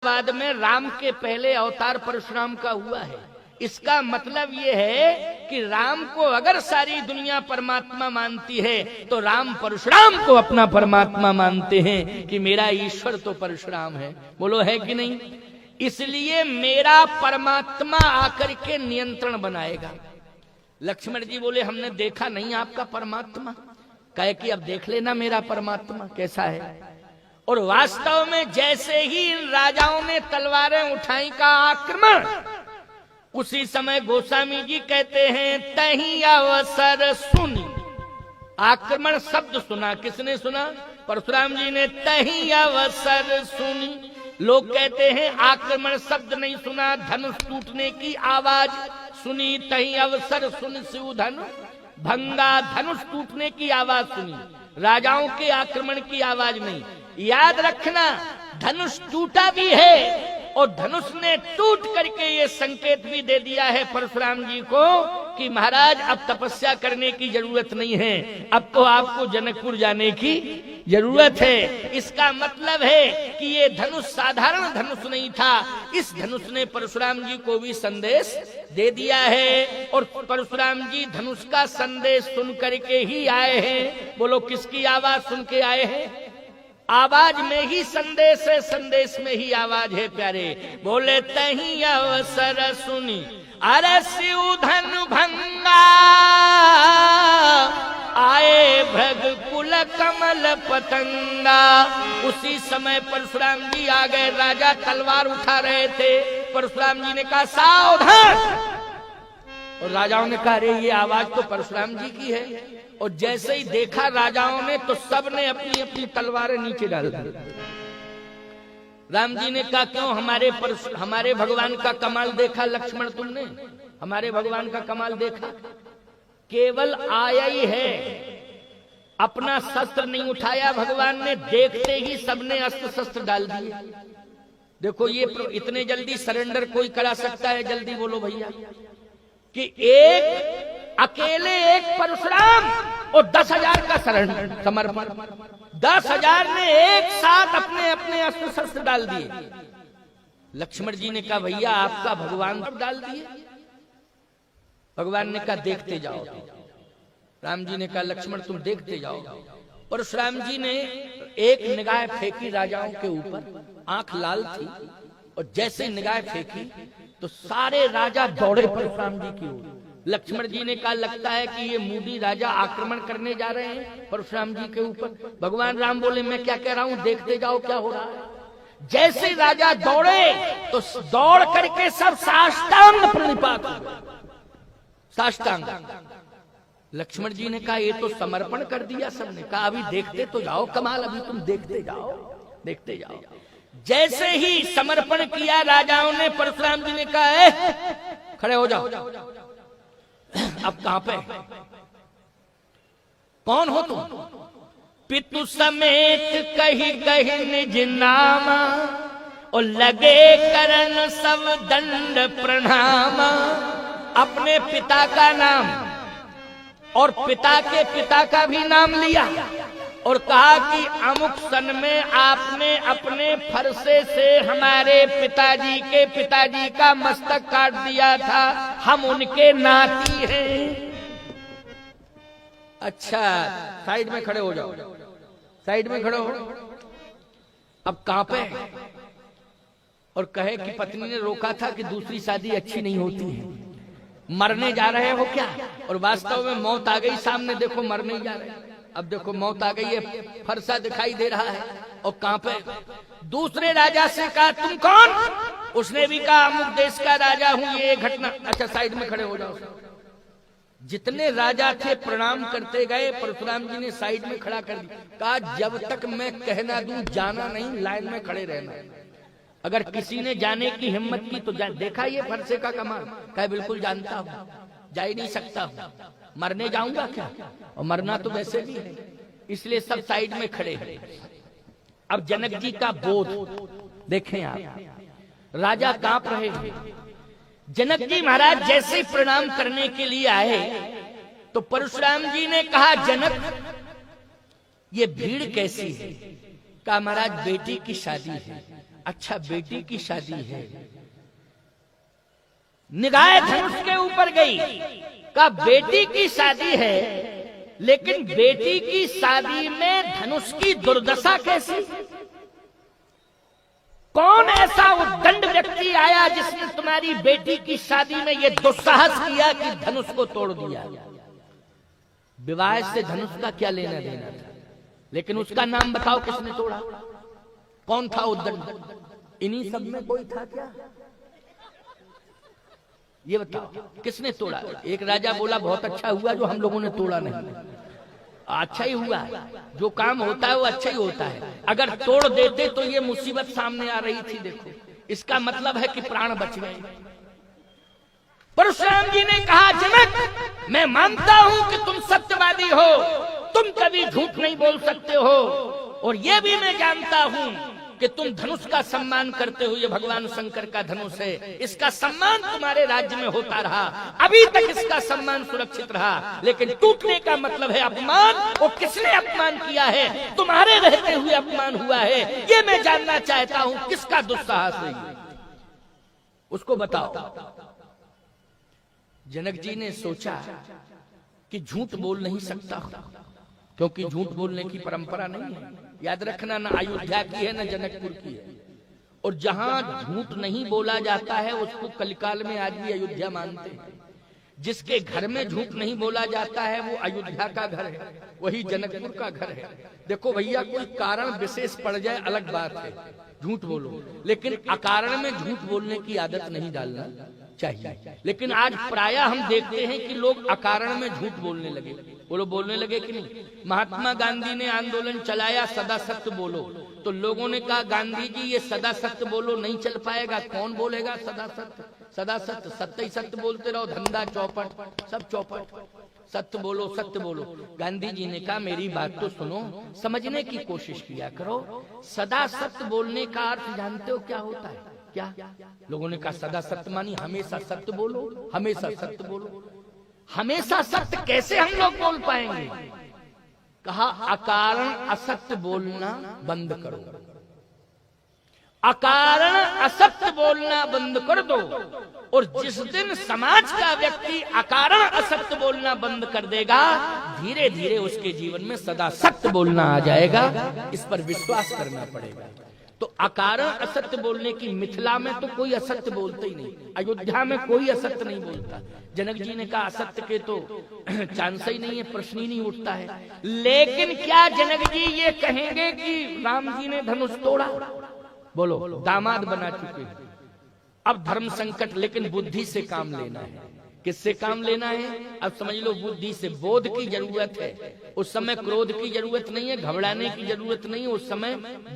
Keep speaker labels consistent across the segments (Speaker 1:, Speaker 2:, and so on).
Speaker 1: बाद में राम के पहले अवतार परशुराम का हुआ है। इसका मतलब ये है कि राम को अगर सारी दुनिया परमात्मा मानती है तो राम परशुराम को अपना परमात्मा मानते हैं कि मेरा ईश्वर तो परशुराम है। बोलो है कि नहीं? इसलिए मेरा परमात्मा आकर के नियंत्रण बनाएगा। लक्ष्मण जी बोले हमने देखा नहीं आपका परमात्मा। कहे कि अब देख लेना मेरा परमात्मा कैसा है। और वास्तव में जैसे ही इन राजाओं ने तलवारें उठाई का आक्रमण, उसी समय गोस्वामी जी कहते हैं तही अवसर सुनी। आक्रमण शब्द सुना, किसने सुना? परशुराम जी ने तही अवसर सुनी। लोग कहते हैं आक्रमण शब्द नहीं सुना, धनुष टूटने की आवाज सुनी। तही अवसर सुन शिव धनु भंगा, धनुष टूटने की आवाज सुनी, राजाओं के आक्रमण की आवाज नहीं। याद रखना, धनुष टूटा भी है और धनुष ने टूट करके ये संकेत भी दे दिया है परशुराम जी को कि महाराज अब तपस्या करने की जरूरत नहीं है, अब तो आपको जनकपुर जाने की जरूरत है। इसका मतलब है कि ये धनुष साधारण धनुष नहीं था, इस धनुष ने परशुराम जी को भी संदेश दे दिया है। और परशुराम जी धनुष का संदेश सुन करके ही आए हैं। बोलो किसकी आवाज सुन के आए हैं? आवाज में ही संदेश है, संदेश में ही आवाज है प्यारे। बोले तही अवसर सुनी अरे शिव धनु भंगा, आए भृग कुल कमल पतंगा। उसी समय परशुराम जी आ गए। राजा तलवार उठा रहे थे। परशुराम जी ने कहा सावधान, और राजाओं ने कहा अरे ये आवाज तो परशुराम जी की है। और जैसे ही देखा राजाओं ने तो सबने अपनी अपनी तलवारें नीचे डाल दी। राम जी ने कहा क्यों? हमारे भगवान का कमाल देखा लक्ष्मण तुमने? हमारे भगवान का कमाल देखा? केवल आया ही है, अपना शस्त्र नहीं उठाया भगवान ने। देखते ही सबने अस्त्र शस्त्र डाल दिए। देखो ये इतने जल्दी सरेंडर कोई करा सकता है? जल्दी बोलो भैया। कि एक अकेले एक परशुराम और 10,000 का समर्पण। 10,000 ने एक साथ अपने अपने अस्त्र शस्त्र डाल दिए। लक्ष्मण जी ने कहा भैया आपका भगवान डाल दिए? भगवान ने कहा देखते जाओ। राम जी ने कहा लक्ष्मण तुम देखते जाओ। परशुराम जी ने एक निगाह फेंकी राजाओं के ऊपर, आंख लाल थी, और जैसे निगाह फेंकी तो सारे राजा दौड़े परशुराम जी की ओर। लक्ष्मण जी ने कहा लगता है कि ये मूडी राजा आक्रमण करने जा रहे हैं परशुराम जी के ऊपर। भगवान राम बोले मैं क्या कह रहा हूं, देखते जाओ क्या हो रहा है। जैसे राजा दौड़े तो दौड़ करके सब साष्टांग प्रणिपात हुए। साष्टांग। लक्ष्मण जी ने कहा ये तो समर्पण कर दिया सबने। कहा अभी देखते तो जाओ, कमाल, अभी तुम देखते जाओ, देखते जाओ। जैसे ही समर्पण किया राजाओं ने, परशुराम जी ने कहा खड़े हो जाओ। अब कहां पे? कौन हो तुम? पितु समेत कही कही निज नामा, और लगे करन सब दंड प्रणाम। अपने पिता का नाम और पिता के पिता का भी नाम लिया और कहा कि अमुक सन में आपने अपने फरसे से हमारे पिताजी के पिताजी का मस्तक काट दिया था, हम उनके नाती हैं। अच्छा साइड में खड़े हो जाओ, साइड में खड़े हो। अब कहां पे? और कहे कि पत्नी ने रोका था कि दूसरी शादी अच्छी नहीं होती है। मरने जा रहे हो क्या? और वास्तव में मौत आ गई सामने, देखो मरने जा रहे। अब देखो मौत आ गई है, फरसा दिखाई दे रहा है। और कहां पे? दूसरे राजा से कहा तुम कौन? उसने भी कहा अमुक देश का राजा हूं, ये घटना। अच्छा साइड में खड़े हो जाओ। जितने राजा थे प्रणाम करते गए। परशुराम जी ने साइड में खड़ा कर दिया। कहा जब तक मैं कहना दूं जाना नहीं, लाइन में खड़े रहना। अगर किसी ने जाने की हिम्मत की तो देखा ये फरसे का कमाल। कहा बिल्कुल जानता हूं, जा ही नहीं सकता हूं, मरने जाऊंगा क्या? और मरना तो वैसे भी है, इसलिए सब साइड में खड़े हैं। अब जनक जी का बोध देखें आप, राजा कांप रहे हैं। जनक जी महाराज जैसे ही प्रणाम करने के लिए आए तो परशुराम जी ने कहा जनक ये भीड़ कैसी है? कहा महाराज बेटी की शादी है। अच्छा बेटी की शादी है, निगाह धनुष के ऊपर गई, कहा बेटी की शादी है, लेकिन बेटी की शादी में धनुष की दुर्दशा कैसी? कौन ऐसा उद्दंड व्यक्ति आया जिसने तुम्हारी बेटी की शादी में यह दुस्साहस किया कि धनुष को तोड़ दिया? विवाह से धनुष का क्या लेना देना था, लेकिन उसका नाम बताओ किसने तोड़ा? कौन था उद्दंड? इन्हीं सब में कोई था क्या? ये बताओ किसने तोड़ा? एक राजा बोला बहुत अच्छा हुआ जो हम लोगों ने तोड़ा नहीं। अच्छा ही हुआ, जो काम होता है वो अच्छा ही होता है। अगर तोड़ देते तो ये मुसीबत सामने आ रही थी। देखो, इसका मतलब है कि प्राण बच गए। परशुराम जी ने कहा, जनक मैं मानता हूं कि तुम सत्यवादी हो, तुम कभी झूठ नहीं बोल सकते हो, और यह भी मैं जानता हूं कि तुम धनुष का सम्मान करते हो। ये भगवान शंकर का धनुष है, इसका सम्मान तुम्हारे राज्य में होता रहा, अभी तक इसका सम्मान सुरक्षित रहा, लेकिन टूटने का मतलब है अपमान। और किसने अपमान किया है? तुम्हारे रहते हुए अपमान हुआ है। ये मैं जानना चाहता हूं, किसका दुस्साहस है, उसको बताओ। जनक जी ने सोचा कि झूठ बोल नहीं सकता, क्योंकि झूठ बोलने की परंपरा नहीं है। याद रखना, ना अयोध्या की है ना जनकपुर की है। और जहां झूठ नहीं बोला जाता है उसको कलिकाल में आज भी अयोध्या मानते हैं। जिसके घर में झूठ नहीं बोला जाता है वो अयोध्या का घर है, वही जनकपुर का घर है। देखो भैया, कोई कारण विशेष पड़ जाए अलग बात है, झूठ बोलो, लेकिन अकारण में झूठ बोलने की आदत नहीं डालना चाहिए। लेकिन आज प्रायः हम देखते हैं कि लोग अकारण में झूठ बोलने लगे। बोलो, बोलने लगे कि नहीं? महात्मा गांधी ने आंदोलन चलाया, सदा सत्य बोलो, तो लोगों ने कहा गांधी जी ये सदा सत्य बोलो नहीं चल पाएगा, कौन बोलेगा सदा सत्य? सदा सत्य, सत्य ही सत्य बोलते रहो, धंधा चौपट, सब चौपट, सत्य बोलो सत्य बोलो। गांधी जी ने कहा मेरी बात तो सुनो, समझने की कोशिश किया करो। सदा सत्य बोलने का अर्थ जानते हो क्या होता है? क्या? लोगों ने कहा सदा सत्य मानी हमेशा सत्य बोलो, हमेशा सत्य बोलो। हमेशा सत्य कैसे हम लोग बोल पाएंगे? कहा अकारण असत्य बोलना बंद करो, अकारण असत्य बोलना बंद कर दो। और जिस दिन समाज का व्यक्ति अकारण असत्य बोलना बंद कर देगा, धीरे धीरे उसके जीवन में सदा सत्य बोलना आ जाएगा। इस पर विश्वास करना पड़ेगा। तो अकारण असत्य बोलने की, मिथिला में तो कोई असत्य बोलता ही नहीं, अयोध्या में कोई असत्य नहीं बोलता। जनक जी ने कहा असत्य के तो चांस ही नहीं है, प्रश्न ही नहीं उठता है। लेकिन क्या जनक जी ये कहेंगे कि राम जी ने धनुष तोड़ा? बोलो, दामाद बना चुके हैं, अब धर्म संकट, लेकिन बुद्धि से काम लेना है। किससे काम लेना है? अब समझ लो, बुद्धि से। बोध की जरूरत है। उस समय क्रोध की जरूरत नहीं है, घबराने की जरूरत नहीं है, उस समय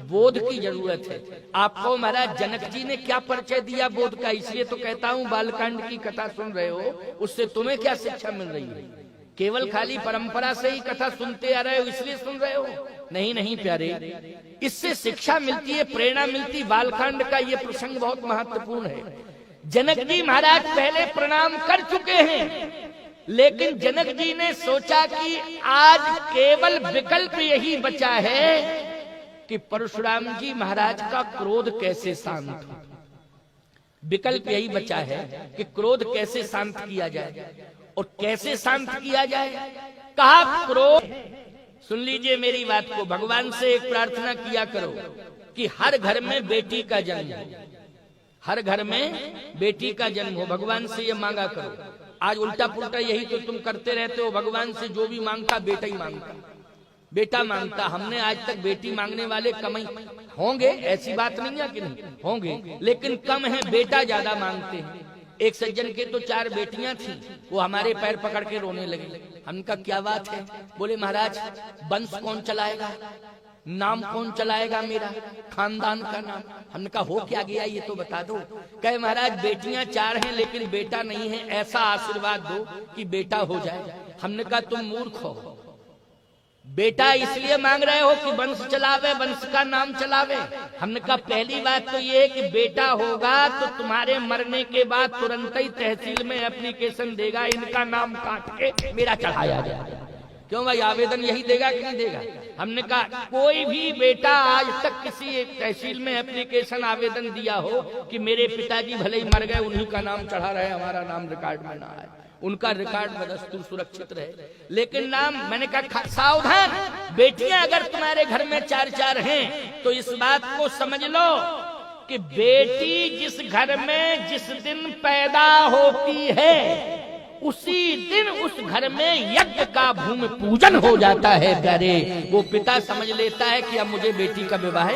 Speaker 1: बोध की जरूरत है। आपको महाराज जनक जी ने क्या परिचय दिया बोध का? इसलिए तो कहता हूँ बालकांड की कथा सुन रहे हो, उससे तुम्हें क्या शिक्षा मिल रही है? केवल खाली परंपरा से ही कथा सुनते आ रहे हो इसलिए सुन रहे हो? नहीं नहीं प्यारे, इससे शिक्षा मिलती है, प्रेरणा मिलती। बालकांड का ये प्रसंग बहुत महत्वपूर्ण है। जनक जी महाराज पहले प्रणाम कर चुके हैं, लेकिन जनक जी ने सोचा कि आज केवल विकल्प यही बचा है कि परशुराम जी महाराज का क्रोध कैसे शांत हो। विकल्प यही बचा है कि क्रोध कैसे शांत किया जाए। और कैसे शांत किया जाए? कहा क्रोध, सुन लीजिए मेरी बात को, भगवान से एक प्रार्थना किया करो कि हर घर में बेटी का जन्म हो, हर घर में बेटी का जन्म हो। भगवान से ये मांगा करो। आज उल्टा पुल्टा यही तो तुम करते रहते हो, भगवान से जो भी मांगता बेटा ही मांगता, बेटा मांगता। हमने आज तक बेटी मांगने वाले कम ही होंगे, ऐसी बात नहीं है कि नहीं होंगे, लेकिन कम है, बेटा ज्यादा मांगते हैं। एक सज्जन के तो 4 बेटियां थी, वो हमारे पैर पकड़ के रोने लगे। हमने कहा क्या बात है? बोले महाराज वंश कौन चलाएगा, नाम कौन चलाएगा मेरा, खानदान का नाम। हमने कहा हो क्या गया ये तो बता दो। कहे महाराज बेटियां 4 हैं लेकिन बेटा नहीं है, ऐसा आशीर्वाद दो कि बेटा हो जाए। हमने कहा तुम मूर्ख हो, बेटा इसलिए मांग रहे हो कि वंश चलावे, वंश का नाम चलावे। हमने कहा पहली बात तो ये है कि बेटा होगा तो तुम्हारे मरने के बाद तुरंत ही तहसील में एप्लीकेशन देगा, इनका नाम काट के मेरा चढ़ाया जाए। क्यों भाई, आवेदन यही देगा कि नहीं देगा? हमने कहा कोई भी बेटा आज तक किसी तहसील में एप्लीकेशन आवेदन दिया हो कि मेरे पिताजी भले ही मर गए, उन्हीं का नाम चढ़ा रहे, हमारा नाम रिकॉर्ड में ना आए, उनका रिकॉर्ड बदस्तूर सुरक्षित रहे, लेकिन नाम, मैंने कहा सावधान, बेटियां अगर तुम्हारे घर में 4-4 हैं तो इस बात को समझ लो कि बेटी जिस घर में जिस दिन पैदा होती है उसी दिन उस घर में यज्ञ का भूमि पूजन हो जाता है प्यारे। वो पिता समझ लेता है कि अब मुझे बेटी का विवाह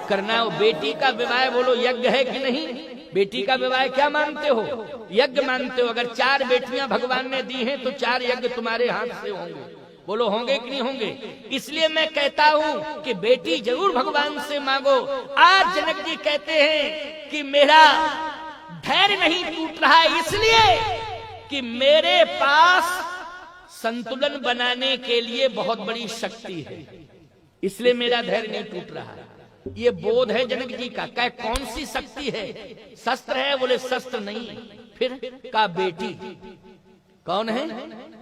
Speaker 1: करना है। बेटी का विवाह बोलो यज्ञ है कि नहीं? बेटी का विवाह क्या मानते हो? यज्ञ मानते हो। अगर 4 बेटियां भगवान ने दी हैं तो 4 यज्ञ तुम्हारे हाथ से होंगे, बोलो होंगे कि नहीं होंगे? इसलिए मैं कहता हूं कि बेटी जरूर भगवान से मांगो। आज जनक जी कहते हैं कि मेरा धैर्य नहीं टूट रहा है इसलिए कि मेरे पास संतुलन बनाने के लिए बहुत बड़ी शक्ति है, इसलिए मेरा धैर्य नहीं टूट रहा है। ये बोध है जनक जी का। क्या कौन सी शक्ति है? शस्त्र है? बोले शस्त्र नहीं। फिर का बेटी। कौन है?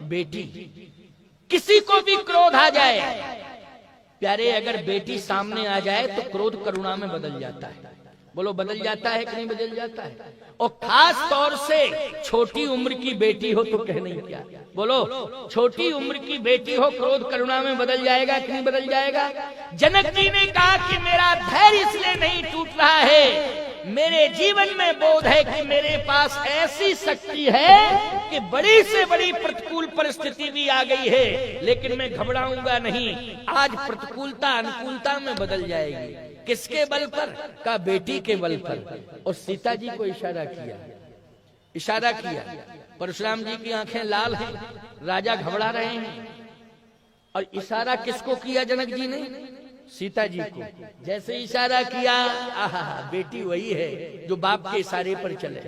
Speaker 1: बेटी। किसी को भी क्रोध आ जाए प्यारे, अगर बेटी सामने आ जाए तो क्रोध करुणा में बदल जाता है। बोलो बदल जाता है कि नहीं बदल जाता है? और खास तौर से छोटी उम्र की बेटी हो तो कह नहीं क्या, बोलो छोटी उम्र की बेटी हो, क्रोध करुणा में बदल जाएगा कि नहीं बदल जाएगा? जनक जी ने कहा कि मेरा धैर्य इसलिए नहीं टूट रहा है, मेरे जीवन में बोध है कि मेरे पास ऐसी शक्ति है कि बड़ी से बड़ी प्रतिकूल परिस्थिति भी आ गई है लेकिन मैं घबराऊंगा नहीं। आज प्रतिकूलता अनुकूलता में बदल जाएगी। किसके बल पर? का बेटी के बल पर। और सीता जी को इशारा किया, इशारा किया। परशुराम जी की आंखें लाल हैं, राजा घबरा रहे हैं। और इशारा किसको किया जनक जी ने? सीता जी को। जैसे इशारा किया, आहा, बेटी वही है जो बाप के इशारे पर चले।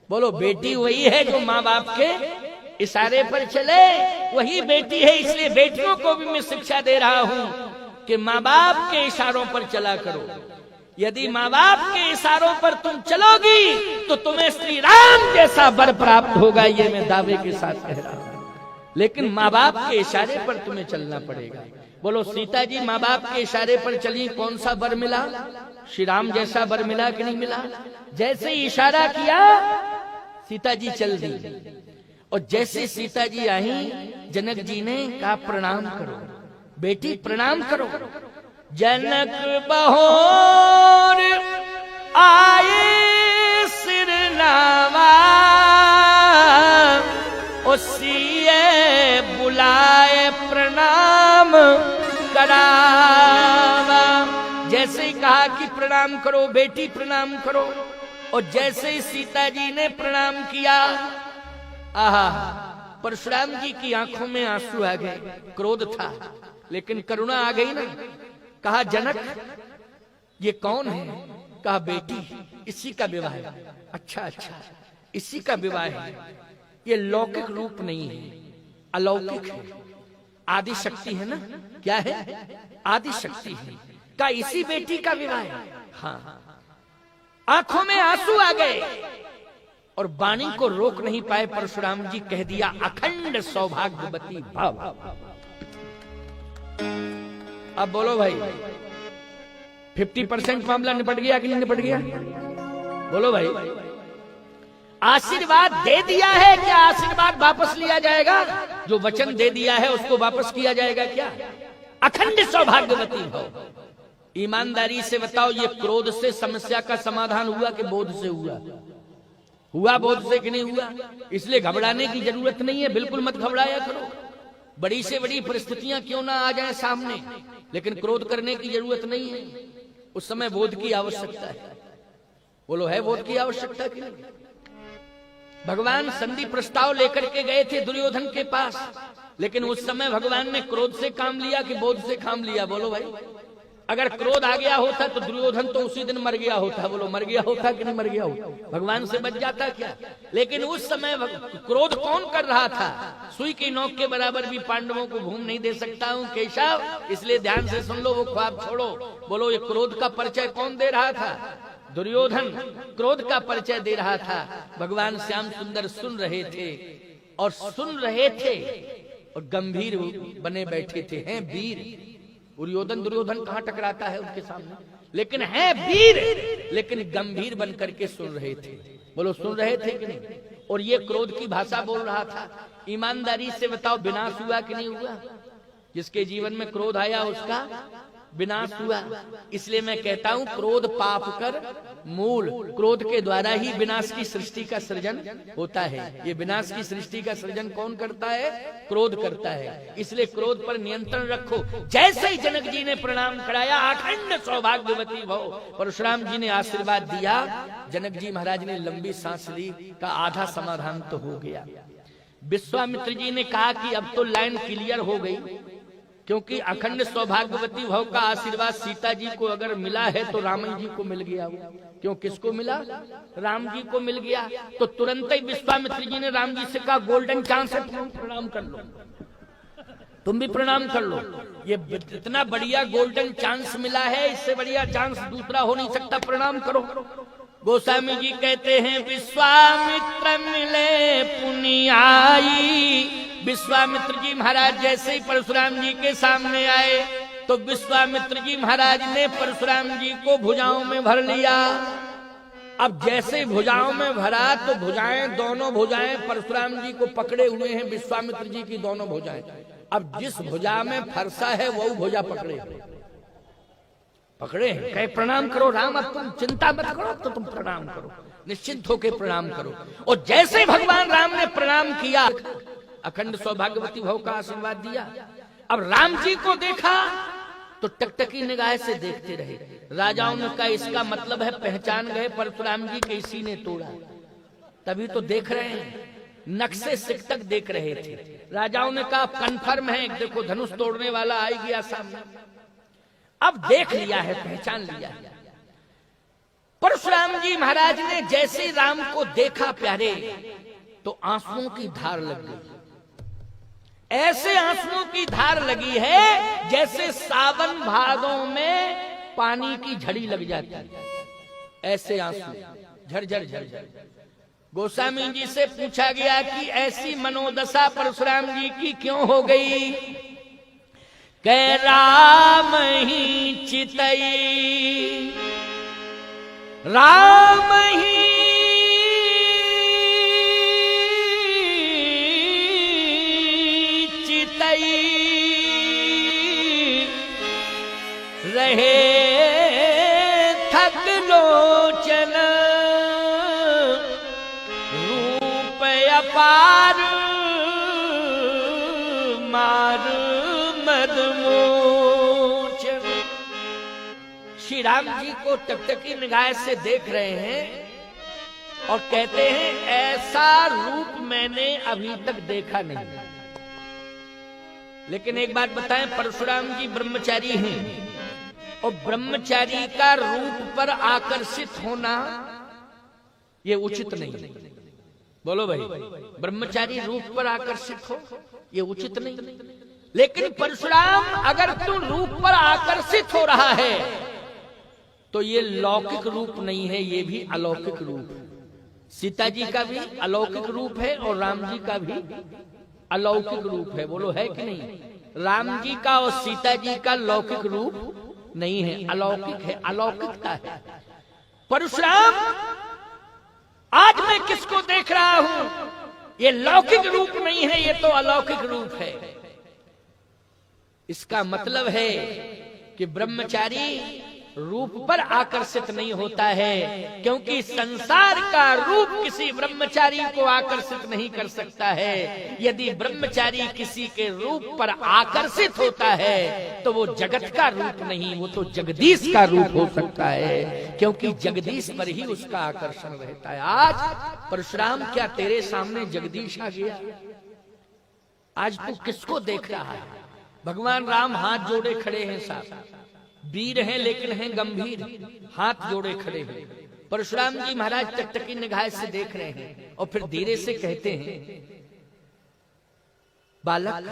Speaker 1: बोलो बेटी वही है जो माँ बाप के इशारे पर चले, वही बेटी है। इसलिए बेटियों को भी मैं शिक्षा दे रहा हूँ कि माँ बाप के इशारों पर चला करो। यदि माँ बाप के इशारों पर तुम चलोगी तो तुम्हें श्री राम जैसा वर प्राप्त होगा, ये मैं दावे के साथ कह रहा हूँ। लेकिन माँ बाप के इशारे पर तुम्हें चलना पड़ेगा। बोलो सीता जी माँ बाप के इशारे पर चली, कौन सा वर मिला? श्री राम जैसा वर मिला कि नहीं मिला? जैसे इशारा किया सीता जी चल दी। और जैसे सीता जी आई, जनक जी ने कहा प्रणाम करो बेटी, प्रणाम करो। जनक बहोर आए सिर नावा, उसिए बुलाए प्रणाम करावा। जैसे ही कहा कि प्रणाम करो बेटी, प्रणाम करो, और जैसे ही सीता जी ने प्रणाम किया, आहा, परशुराम जी की आंखों में आंसू आ गए। क्रोध था लेकिन करुणा आ गई ना। कहा जनक ये कौन है? कहा बेटी, इसी का विवाह है। अच्छा अच्छा, इसी का विवाह है। ये लौकिक रूप नहीं है, अलौकिक है, आदि शक्ति है ना। क्या है? आदि शक्ति है। का इसी बेटी का विवाह है। हाँ, आंखों में आंसू आ गए और वाणी को रोक नहीं पाए। परशुराम जी कह दिया अखंड सौभाग्यवती भव। अब बोलो भाई 50% मामला निपट गया कि नहीं निपट गया? बोलो भाई, आशीर्वाद दे दिया है, क्या आशीर्वाद वापस लिया जाएगा? जो वचन दे दिया है उसको वापस किया जाएगा क्या? अखंड सौभाग्यवती भव। ईमानदारी से बताओ, ये क्रोध से समस्या का समाधान हुआ कि बोध से हुआ? हुआ बोध से कि नहीं हुआ? इसलिए घबराने की जरूरत नहीं है, बिल्कुल मत घबराया करो। बड़ी से बड़ी परिस्थितियां क्यों ना आ जाए सामने, लेकिन क्रोध करने की जरूरत नहीं है। उस समय बोध की आवश्यकता है। बोलो है बोध की आवश्यकता की नहीं? भगवान संधि प्रस्ताव लेकर के गए थे दुर्योधन के पास, लेकिन उस समय भगवान ने क्रोध से काम लिया कि बोध से काम लिया? बोलो भाई, अगर क्रोध आ गया होता तो दुर्योधन तो उसी दिन मर गया होता। बोलो मर गया होता कि नहीं मर गया होता? भगवान से बच जाता क्या? लेकिन उस समय क्रोध कौन कर रहा था? सुई की नोक के बराबर भी पांडवों को घूम नहीं दे सकता हूँ केशव, इसलिए ध्यान से सुन लो, वो ख्वाब छोड़ो। बोलो ये क्रोध का परिचय कौन दे रहा था? दुर्योधन क्रोध का परिचय दे रहा था। भगवान श्याम सुंदर सुन रहे थे और सुन रहे थे और गंभीर बने बैठे थे। हैं वीर, दुर्योधन कहां टकराता है उनके सामने, लेकिन है वीर, लेकिन गंभीर बन करके सुन रहे थे। बोलो सुन रहे थे कि नहीं? और ये क्रोध की भाषा बोल रहा था। ईमानदारी से बताओ विनाश हुआ कि नहीं हुआ? जिसके जीवन में क्रोध आया उसका विनाश हुआ। इसलिए मैं कहता हूं क्रोध पाप कर मूल। क्रोध के द्वारा ही विनाश की सृष्टि का सृजन होता है। ये विनाश की सृष्टि का सृजन कौन करता है? क्रोध करता है। इसलिए क्रोध पर नियंत्रण रखो। जैसे ही जनक जी ने प्रणाम कराया, अखंड सौभाग्यवती भव, परशुराम जी ने आशीर्वाद दिया, जनक जी महाराज ने लंबी सांस ली, का आधा समाधान तो हो गया। विश्वामित्र जी ने कहा कि अब तो लाइन क्लियर हो गई, क्योंकि अखंड सौभाग्यवती भव का आशीर्वाद सीता जी को अगर मिला है तो रामन जी को मिल गया। क्यों, किसको मिला? राम जी को मिल गया। तो तुरंत ही विश्वामित्र जी ने राम जी से कहा गोल्डन चांस है, प्रणाम कर लो, तुम भी प्रणाम कर लो। ये इतना बढ़िया गोल्डन चांस मिला है, इससे बढ़िया चांस दूसरा हो नहीं सकता, प्रणाम करो। गोस्वामी जी कहते हैं विश्वामित्र मिले पुनियाई। विश्वामित्र जी महाराज जैसे ही परशुराम जी के सामने आए तो विश्वामित्र जी महाराज ने परशुराम जी को भुजाओं में भर लिया। अब जैसे भुजाओं में भरा तो भुजाएं, दोनों भुजाएं परशुराम जी को पकड़े हुए हैं, विश्वामित्र जी की दोनों भुजाएं। अब जिस भुजा में फरसा है वो भुजा पकड़े हैं। कहे प्रणाम करो राम, अब तुम चिंता मत करो, तो तुम प्रणाम करो, निश्चिंत होकर प्रणाम करो। और जैसे भगवान राम ने प्रणाम किया, अखंड सौभाग्यवती भव का आशीर्वाद दिया। अब राम जी को देखा तो टकटकी निगाह से देखते रहे। राजाओं ने कहा इसका मतलब है पहचान गए परशुराम जी के इसी ने तोड़ा। तभी तो देख रहे हैं, नक्शे सिक तक देख रहे थे। राजाओं ने कहा कंफर्म है, देखो धनुष तोड़ने वाला आ गया सामने। अब देख लिया है, पहचान लिया है। परशुराम जी महाराज ने जैसे राम को देखा प्यारे, तो आंसुओं की धार लग गई। ऐसे आंसुओं की धार लगी है जैसे सावन भादों में पानी की झड़ी लग जाती है। ऐसे आंसू झरझर झरझर। गोस्वामी जी से पूछा गया कि ऐसी मनोदशा परशुराम जी की क्यों हो गई? कह राम ही चितई, राम ही रहे थक लोचन, रूप अपार मार मदमोचन। श्री राम जी को टकटकी निगाह से देख रहे हैं और कहते हैं ऐसा रूप मैंने अभी तक देखा नहीं। लेकिन एक बात बताएं, परशुराम जी ब्रह्मचारी हैं और ब्रह्मचारी का रूप पर आकर्षित होना ये उचित नहीं। बोलो भाई, ब्रह्मचारी रूप पर आकर्षित हो ये उचित नहीं। लेकिन परशुराम अगर तू रूप पर आकर्षित हो रहा है तो ये लौकिक रूप नहीं है, ये भी अलौकिक रूप है। सीता जी का भी अलौकिक रूप है और राम जी का भी अलौकिक रूप है। बोलो है कि नहीं? राम जी का और सीता जी का लौकिक रूप नहीं है, अलौकिक है, अलौकिकता है। परशुराम आज मैं किसको देख रहा हूं? ये लौकिक रूप नहीं है, ये तो अलौकिक रूप है। इसका मतलब है कि ब्रह्मचारी रूप पर आकर्षित नहीं होता है, क्योंकि संसार का रूप किसी ब्रह्मचारी को आकर्षित नहीं कर सकता है। यदि ब्रह्मचारी किसी के रूप पर आकर्षित होता है तो वो जगत का रूप नहीं, वो तो जगदीश का रूप हो सकता है, क्योंकि जगदीश पर ही उसका आकर्षण रहता है। आज परशुराम क्या तेरे सामने जगदीश आ गया? आज तू किसको देख रहा है? भगवान राम हाथ जोड़े खड़े हैं, साहब वीर हैं लेकिन हैं गंभीर, हाथ जोड़े खड़े हैं। परशुराम जी महाराज टकटकी निगाह से देख रहे हैं और फिर धीरे से कहते हैं, बालक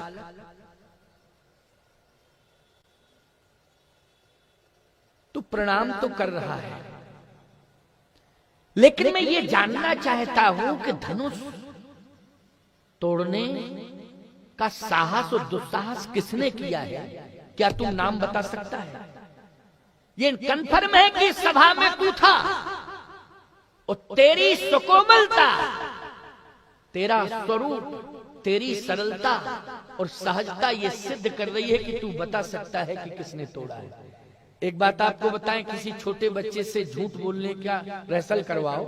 Speaker 1: तू प्रणाम तो कर रहा है, लेकिन मैं ये जानना चाहता हूं कि धनुष तोड़ने का साहस और दुस्साहस किसने किया है? क्या तू नाम बता सकता है? ये कन्फर्म है कि सभा में तू था और तेरी सुकोमलता, तेरा स्वरूप, तेरी सरलता और सहजता ये सिद्ध कर रही है कि तू बता सकता है कि किसने तोड़ा है। एक बात आपको बताएं, किसी छोटे बच्चे से झूठ बोलने का रिहर्सल करवाओ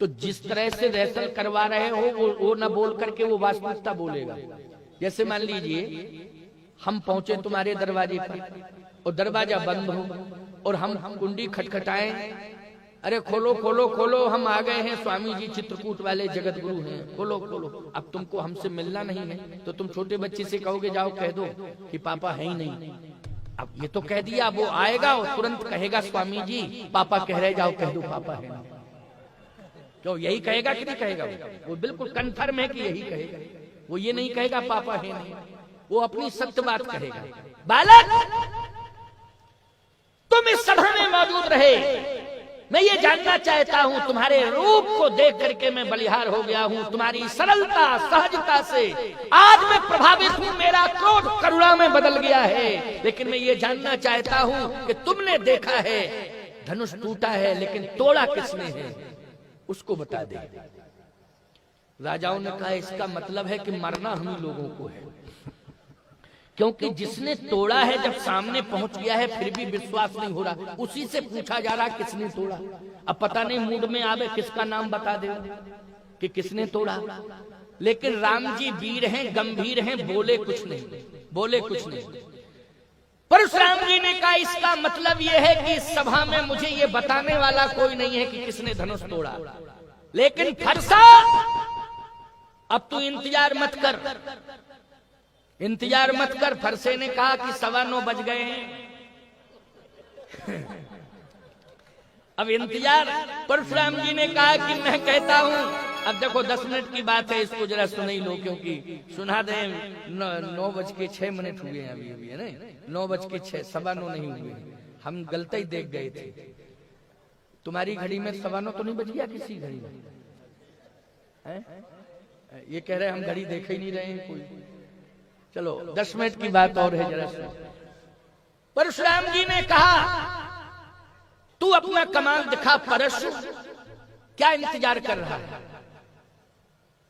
Speaker 1: तो जिस तरह से रिहर्सल करवा रहे हो वो न बोल करके वो वास्तविकता बोलेगा। जैसे मान लीजिए हम पहुंचे तुम्हारे दरवाजे पर और दरवाजा बंद हो और हम कुंडी खटखटाएं, अरे खोलो खोलो खोलो, हम आ गए हैं, स्वामी जी चित्रकूट वाले जगत गुरु हैं, खोलो खोलो। अब तुमको हमसे मिलना नहीं है तो तुम छोटे बच्चे से कहोगे जाओ कह दो कि पापा है ही नहीं। अब ये तो कह दिया, वो आएगा और तुरंत कहेगा स्वामी जी पापा कह रहे, जाओ कह दो पापा है। क्यों, यही कहेगा कि नहीं कहेगा? वो बिल्कुल कन्फर्म है कि यही कहेगा। वो ये नहीं कहेगा पापा है नहीं, वो अपनी सत्य बात कहेगा। बालक तुम इस सभा में मौजूद रहे, मैं ये जानना चाहता हूं, तुम्हारे रूप को देख करके मैं बलिहार हो गया हूं, तुम्हारी सरलता सहजता से आज मैं प्रभावित हूं, मेरा क्रोध करुणा में बदल गया है। लेकिन मैं ये जानना चाहता हूं कि तुमने देखा है धनुष टूटा है, लेकिन तोड़ा किसने है उसको बता दे। राजाओं ने कहा इसका मतलब है कि मरना हम ही लोगों को है, क्योंकि जिसने तोड़ा है जब सामने पहुंच गया है फिर भी विश्वास नहीं हो रहा, उसी से पूछा जा रहा किसने तोड़ा। अब पता नहीं मूड में आवे किसका नाम बता दे कि किसने तोड़ा। लेकिन राम जी वीर हैं, गंभीर हैं, बोले कुछ नहीं, बोले कुछ नहीं। परशुराम जी ने कहा इसका मतलब यह है कि इस सभा में मुझे ये बताने वाला कोई नहीं है कि किसने धनुष तोड़ा। लेकिन फरसा अब तू इंतजार मत कर, इंतजार मत कर। फरसे ने कहा कि 9:15 बज गए हैं। अब इंतजार, परशुराम जी ने कहा कि मैं कहता हूं, अब देखो 10 मिनट की बात है, इसको जरा सुन ही लो, क्योंकि सुना दे 9:06 हुए हैं अभी अभी, है ना, 9:06, 9:15 नहीं हुए, हम गलती ही देख गए थे। तुम्हारी घड़ी में 9:15 तो नहीं बज गया किसी घड़ी में? ये कह रहे हम घड़ी देख ही नहीं रहे हैं कोई। चलो 10 मिनट की बात और है, जरा सुनो। परशुराम जी ने कहा तू अपना कमाल दिखा परशु, क्या इंतजार कर रहा है?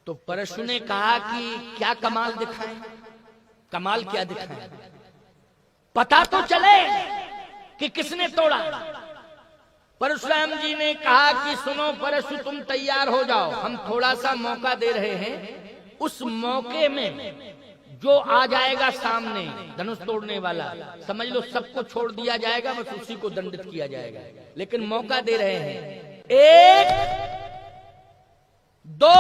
Speaker 1: तो परशु ने कहा कि क्या कमाल दिखाएं? कमाल क्या दिखाएं? पता तो चले कि किसने तोड़ा। परशुराम जी ने कहा कि सुनो परशु, तुम तैयार हो जाओ, हम थोड़ा सा मौका दे रहे हैं। उस मौके में जो आ जाएगा सामने धनुष तोड़ने वाला, समझ लो सबको छोड़ दिया जाएगा, बस उसी को दंडित किया जाएगा। लेकिन मौका दे रहे हैं, 1 2।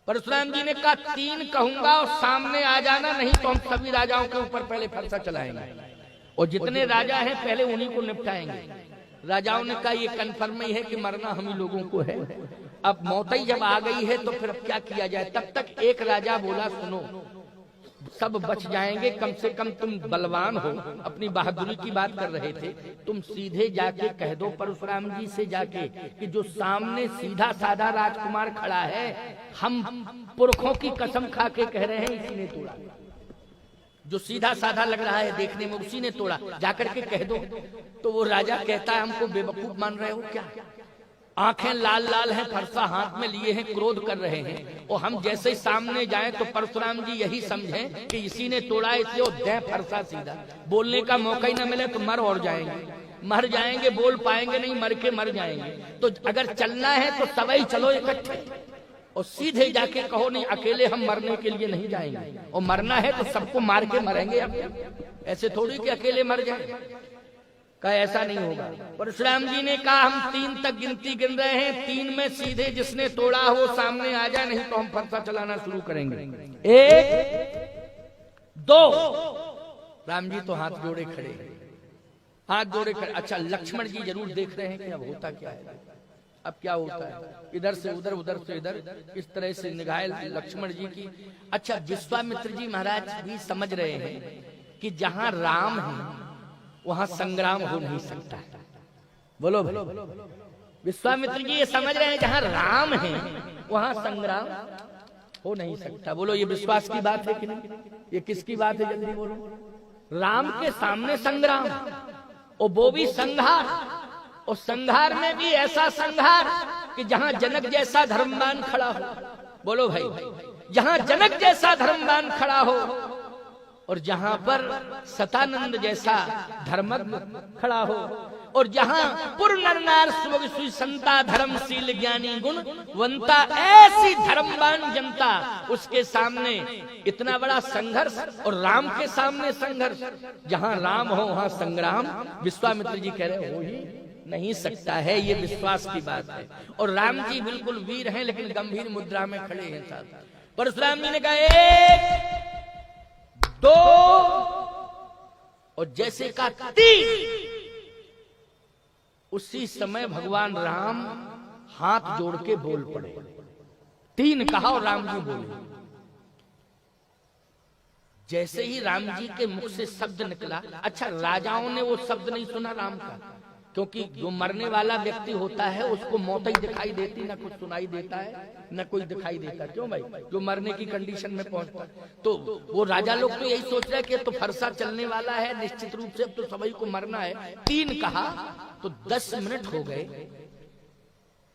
Speaker 1: परशुराम जी ने कहा 3 कहूंगा और सामने आ जाना, नहीं तो हम सभी राजाओं के ऊपर पहले फरसा चलाएंगे और जितने राजा हैं पहले उन्हीं को निपटाएंगे। राजाओं ने कहा ये कन्फर्म ही है कि मरना हम ही लोगों को है। अब मौत ही जब आ गई है तो फिर अब क्या किया जाए। तब तक एक राजा बोला सुनो, सब बच जाएंगे, कम से कम तुम बलवान हो, अपनी बहादुरी की बात कर रहे थे, तुम सीधे जाके कह दो परशुराम जी से जाके कि जो सामने सीधा साधा राजकुमार खड़ा है, हम पुरखों की कसम खा के कह रहे हैं इसी ने तोड़ा। जो सीधा साधा लग रहा है देखने में उसी ने तोड़ा, जाकर के कह दो। तो वो राजा कहता है हमको बेवकूफ मान रहे हो क्या? आंखें लाल लाल हैं, फरसा हाथ में लिए हैं, क्रोध कर रहे हैं, और हम जैसे ही सामने जाएं तो परशुराम जी यही समझें कि इसी ने तोड़ा, इसलिए वो दें फरसा सीधा। बोलने का मौका ही न मिले तो मर और जाएंगे, मर जाएंगे, बोल पाएंगे नहीं, मर के मर जाएंगे। तो अगर चलना है तो सभी चलो इकट्ठे और सीधे जाके कहो नहीं, अकेले हम मरने के लिए नहीं जाएंगे, और मरना है तो सबको मार के मरेंगे। अब ऐसे थोड़ी कि अकेले मर जाए, कहा ऐसा नहीं होगा। परशुराम जी ने कहा हम 3 तक गिनती गिन रहे हैं, 3 में सीधे जिसने तोड़ा हो सामने आ जाए, नहीं तो हम फरसा चलाना शुरू करेंगे। 1 2। राम जी तो हाथ जोड़े खड़े, हाथ जोड़े खड़े। अच्छा लक्ष्मण जी जरूर देख रहे हैं कि अब होता क्या है, अब क्या होता है। इधर से उधर, उधर से इधर, इस तरह से निगाह लक्ष्मण जी की। अच्छा विश्वामित्र जी महाराज भी समझ रहे हैं कि जहां राम है वहां संग्राम हो नहीं सकता। बोलो भाई, विश्वामित्र जी ये समझ रहे हैं जहां राम है वहां संग्राम हो नहीं सकता। बोलो ये विश्वास की बात है कि नहीं? ये किसकी बात है, जल्दी बोलो। राम के सामने संग्राम और वो भी संहार, और संहार में भी ऐसा संहार कि जहां जनक जैसा धर्मवान खड़ा हो। बोलो भाई, जहां जनक जैसा धर्मवान खड़ा हो और जहां पर सतानंद जैसा धर्मज्ञ खड़ा हो, और जहां पुर नर नार सुभग सुई संता धर्मशील ज्ञानी गुण वंता, ऐसी धर्मवान जनता उसके सामने इतना बड़ा संघर्ष, और राम के सामने संघर्ष। जहां राम हो वहां संग्राम। विश्वामित्र जी कह रहे हो ही नहीं सकता है, ये विश्वास की बात है। और राम जी बिल्कुल वीर हैं लेकिन गंभीर मुद्रा में खड़े हैं साथ। परशुराम जी ने कहा 1 2, और जैसे का 3, उसी समय भगवान राम हाथ जोड़ के बोल पड़े। 3 कहा और राम जी बोले। जैसे ही राम जी के मुख से शब्द निकला, अच्छा राजाओं ने वो शब्द नहीं सुना राम का, क्योंकि जो मरने वाला व्यक्ति होता है उसको मौत ही दिखाई देती, ना कुछ सुनाई देता है न कोई दिखाई देता। क्यों भाई? जो मरने की कंडीशन में पहुंचता, तो वो राजा लोग तो यही सोच रहे कि तो फरसा चलने वाला है, निश्चित रूप से अब तो सभी को मरना है। 3 कहा तो 10 मिनट हो गए।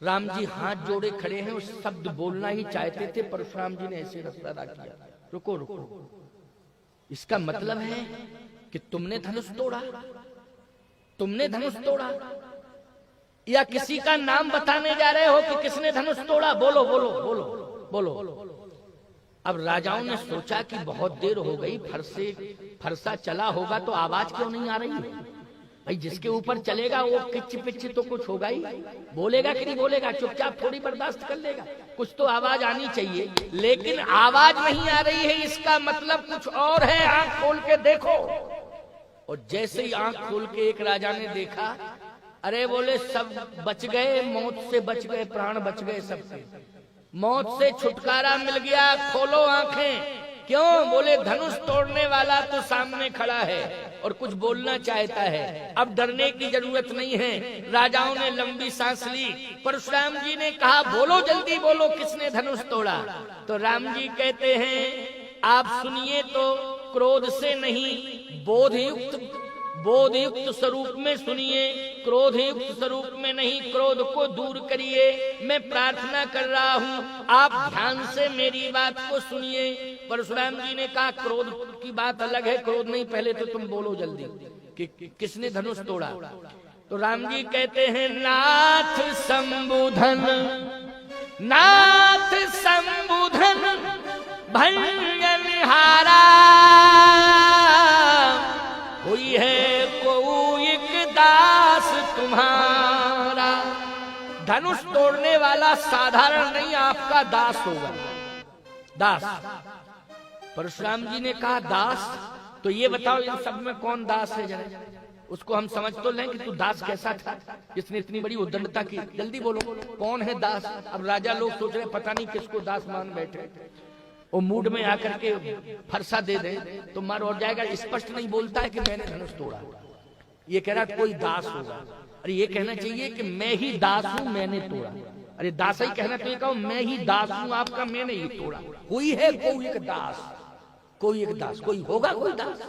Speaker 1: राम जी हाथ जोड़े खड़े हैं, उस शब्द बोलना ही चाहते थे। परशुराम जी ने ऐसे रफ्तार किया, रुको रुको, इसका मतलब है कि तुमने धनुष तोड़ा, तुमने धनुष तोड़ा, या किसी का नाम बताने जा रहे हो कि किसने धनुष तोड़ा? बोलो बोलो बोलो बोलो। अब राजाओं ने सोचा कि बहुत देर हो गई, फरसा चला होगा तो आवाज क्यों नहीं आ रही है? भाई जिसके ऊपर चलेगा वो किच पिच तो कुछ होगा ही, बोलेगा कि नहीं बोलेगा? चुपचाप थोड़ी बर्दाश्त कर लेगा, कुछ तो आवाज आनी चाहिए। लेकिन आवाज नहीं आ रही है, इसका मतलब कुछ और है। आंख खोल के देखो। और जैसे ही आंख खोल के एक राजा ने देखा, अरे बोले सब बच गए, मौत से बच गए, प्राण बच गए, सबसे मौत से छुटकारा मिल गया। खोलो आंखें। क्यों? बोले धनुष तोड़ने वाला तो सामने खड़ा है और कुछ बोलना चाहता है, अब डरने की जरूरत नहीं है। राजाओं ने लंबी सांस ली। परशुराम जी ने कहा बोलो, जल्दी बोलो, किसने धनुष तोड़ा? तो राम जी कहते हैं आप सुनिए तो क्रोध से नहीं, बोधयुक्त स्वरूप में सुनिए, क्रोधयुक्त स्वरूप में नहीं। क्रोध को दूर करिए, मैं प्रार्थना कर रहा हूँ, आप ध्यान से मेरी बात को सुनिए। परशुराम जी ने कहा क्रोध की बात अलग है, क्रोध नहीं, पहले तो तुम बोलो जल्दी कि किसने धनुष तोड़ा। तो राम जी कहते हैं नाथ संबुधन, नाथ संबुधन भंजनहारा, हुई है कोई एक दास तुम्हारा। धनुष तोड़ने वाला साधारण नहीं, आपका दास होगा, दास। परशुराम जी ने कहा दास, तो ये बताओ इन सब में कौन दास है? जरा उसको हम समझ तो लें कि तू दास कैसा था जिसने इतनी बड़ी उद्दंडता की। जल्दी बोलो कौन है दास? अब राजा लोग सोच रहे पता नहीं किसको दास मान बैठे, वो मूड में आकर के फरसा दे दे तो मार और जाएगा। स्पष्ट नहीं बोलता है कि मैंने धनुष तोड़ा, ये कह रहा कोई दास होगा। अरे ये कहना चाहिए कि मैं ही दास हूं, मैंने तोड़ा। अरे दास ही कहना चाहिए, कहो मैं ही दास हूं आपका, मैंने ही तोड़ा। कोई है कोई एक दास, कोई एक दास, कोई होगा कोई दास,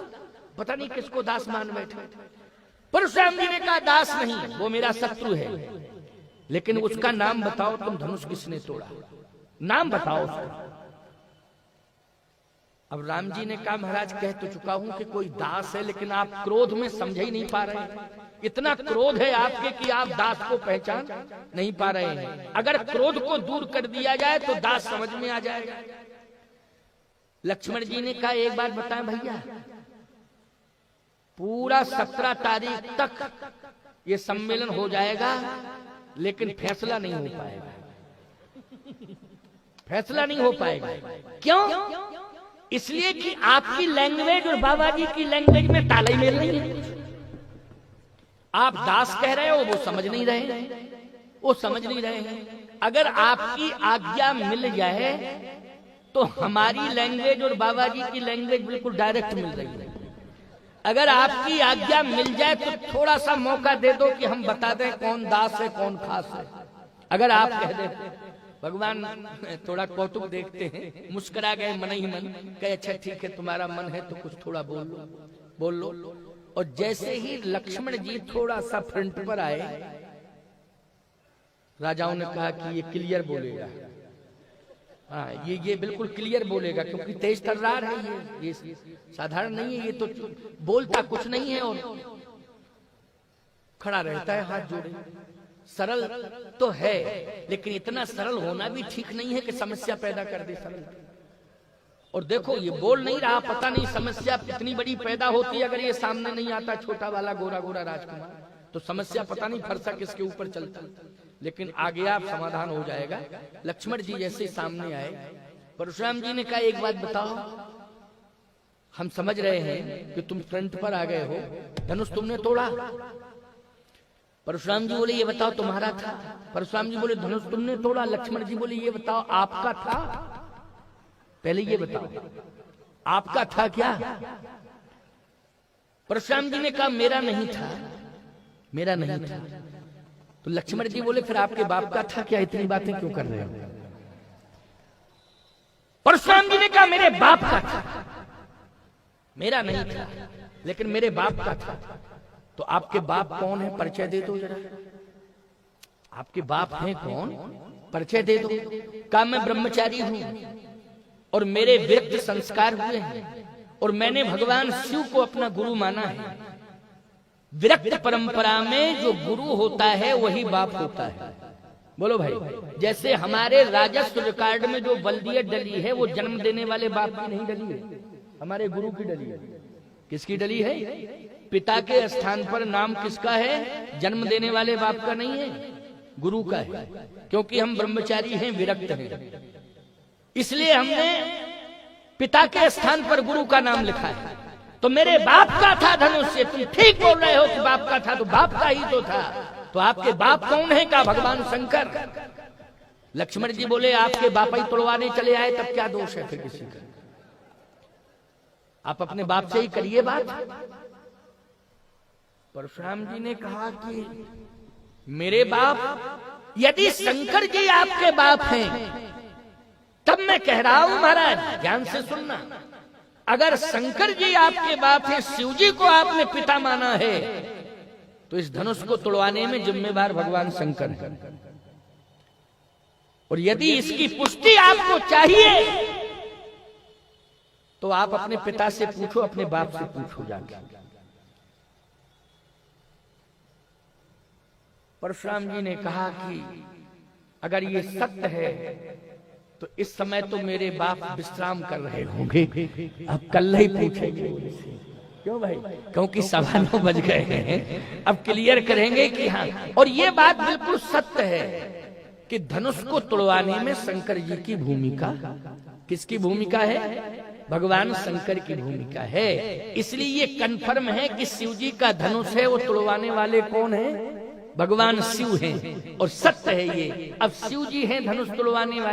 Speaker 1: पता नहीं किसको दास मान बैठे। परशुराम जी ने कहा दास नहीं, वो मेरा शत्रु है, लेकिन उसका नाम बताओ, तुम धनुष किसने तोड़ा, नाम बताओ उसका। अब राम जी ने कहा महाराज कह तो चुका हूं कि कोई दास है, लेकिन आप क्रोध में समझ ही नहीं पा रहे हैं। इतना क्रोध है आपके कि आप दास को पहचान नहीं पा रहे हैं। अगर क्रोध को दूर कर दिया जाए तो दास समझ में आ जाएगा। लक्ष्मण जी ने कहा एक बात बताएं भैया, पूरा 17 तारीख तक ये सम्मेलन हो जाएगा, लेकिन फैसला नहीं हो पाएगा, फैसला नहीं हो पाएगा। क्यों? इसलिए कि आपकी लैंग्वेज और बाबा जी की लैंग्वेज में तालमेल नहीं है। आप दास कह रहे हो, वो समझ नहीं रहे, वो समझ नहीं रहे हैं। अगर आपकी आज्ञा मिल जाए तो हमारी लैंग्वेज और बाबा जी की लैंग्वेज बिल्कुल डायरेक्ट मिल रही है। अगर आपकी आज्ञा मिल जाए तो थोड़ा सा मौका दे दो कि हम बता दें कौन दास है कौन खास है। अगर आप कह दें भगवान थोड़ा कौतुक देखते हैं, मुस्कुरा गए मन ही मन, कहे अच्छा ठीक है तुम्हारा मन है तो कुछ थोड़ा बोल लो। और जैसे ही लक्ष्मण जी थोड़ा सा फ्रंट पर आए, राजाओं ने कहा कि ये क्लियर बोलेगा, हाँ ये बिल्कुल क्लियर बोलेगा, क्योंकि तेज तर्रार है, ये साधारण नहीं है, ये तो बोलता कुछ नहीं है और खड़ा रहता है हाथ जोड़े। सरल तो है, लेकिन इतना सरल होना भी ठीक नहीं है कि समस्या पैदा कर दे सरल। और देखो ये बोल नहीं रहा, पता नहीं समस्या कितनी बड़ी पैदा होती है अगर ये सामने नहीं आता, छोटा वाला गोरा गोरा राजकुमार, तो समस्या पता नहीं फरसा किसके ऊपर चलता। लेकिन आगे आप समाधान हो जाएगा। लक्ष्मण जी जैसे सामने आए, परशुराम जी ने कहा एक बात बताओ, हम समझ रहे हैं कि तुम फ्रंट पर आ गए हो, धनुष तुमने तोड़ा। परशुराम जी बोले ये बताओ तुम्हारा था। परशुराम जी बोले धनुष तुमने तोड़ा। लक्ष्मण जी बोले ये बताओ आपका था, पहले ये बताओ आपका था क्या। परशुराम जी ने कहा मेरा नहीं था, मेरा नहीं था। तो लक्ष्मण जी बोले फिर आपके बाप का था क्या, इतनी बातें क्यों कर रहे हो। परशुराम जी ने कहा मेरे बाप का था, मेरा नहीं था लेकिन मेरे बाप का था। तो आपके बाप कौन है, परिचय दे दो जरा, आपके बाप हैं कौन, परिचय दे दो। कहा मैं ब्रह्मचारी हूं और मेरे विरक्त संस्कार हुए हैं और मैंने भगवान शिव को अपना गुरु माना है। विरक्त परंपरा में जो गुरु होता है वही बाप होता है। बोलो भाई, जैसे हमारे राजस्व रिकॉर्ड में जो बल्दियत डली है वो जन्म देने वाले बाप की नहीं डली है, हमारे गुरु की डली है। किसकी डली है, पिता के स्थान पर नाम किसका है, जन्म देने वाले बाप का नहीं है, गुरु का है। क्योंकि हम ब्रह्मचारी हैं, विरक्त हैं, इसलिए हमने पिता के स्थान पर गुरु का नाम लिखा है। तो मेरे बाप का था धनुष से, तुम ठीक बोल रहे हो कि बाप का था, तो बाप का ही तो था। तो आपके बाप कौन है, का भगवान शंकर। लक्ष्मण जी बोले आपके बाप ही तोड़वाने चले आए, तब क्या दोष है फिर किसी का, आप अपने बाप से ही करिए बात। परशुराम जी ने कहा कि मेरे बाप, यदि शंकर जी आपके बाप हैं तब मैं कह रहा हूं महाराज, ध्यान से सुनना, अगर शंकर जी आपके बाप हैं, शिव जी को आपने पिता माना है, तो इस धनुष को तोड़वाने में जिम्मेदार भगवान शंकर है। और यदि इसकी पुष्टि आपको चाहिए तो आप अपने पिता से पूछो, अपने बाप से पूछो जाके। परशुराम जी ने कहा कि अगर ये सत्य है तो इस समय तो मेरे बाप विश्राम कर रहे होंगे, अब कल ही पूछेंगे। क्यों भाई, क्योंकि 9:15 बज गए हैं, अब क्लियर करेंगे कि हाँ। और ये बात बिल्कुल सत्य है कि धनुष को तोड़वाने में शंकर जी की भूमिका, किसकी भूमिका है, भगवान शंकर की भूमिका है। इसलिए ये कन्फर्म है कि शिव जी का धनुष है, वो तोड़वाने वाले कौन है, भगवान शिव हैं। और सत्य है ये, अब शिव जी हैं धनुष तोड़वाने वाले।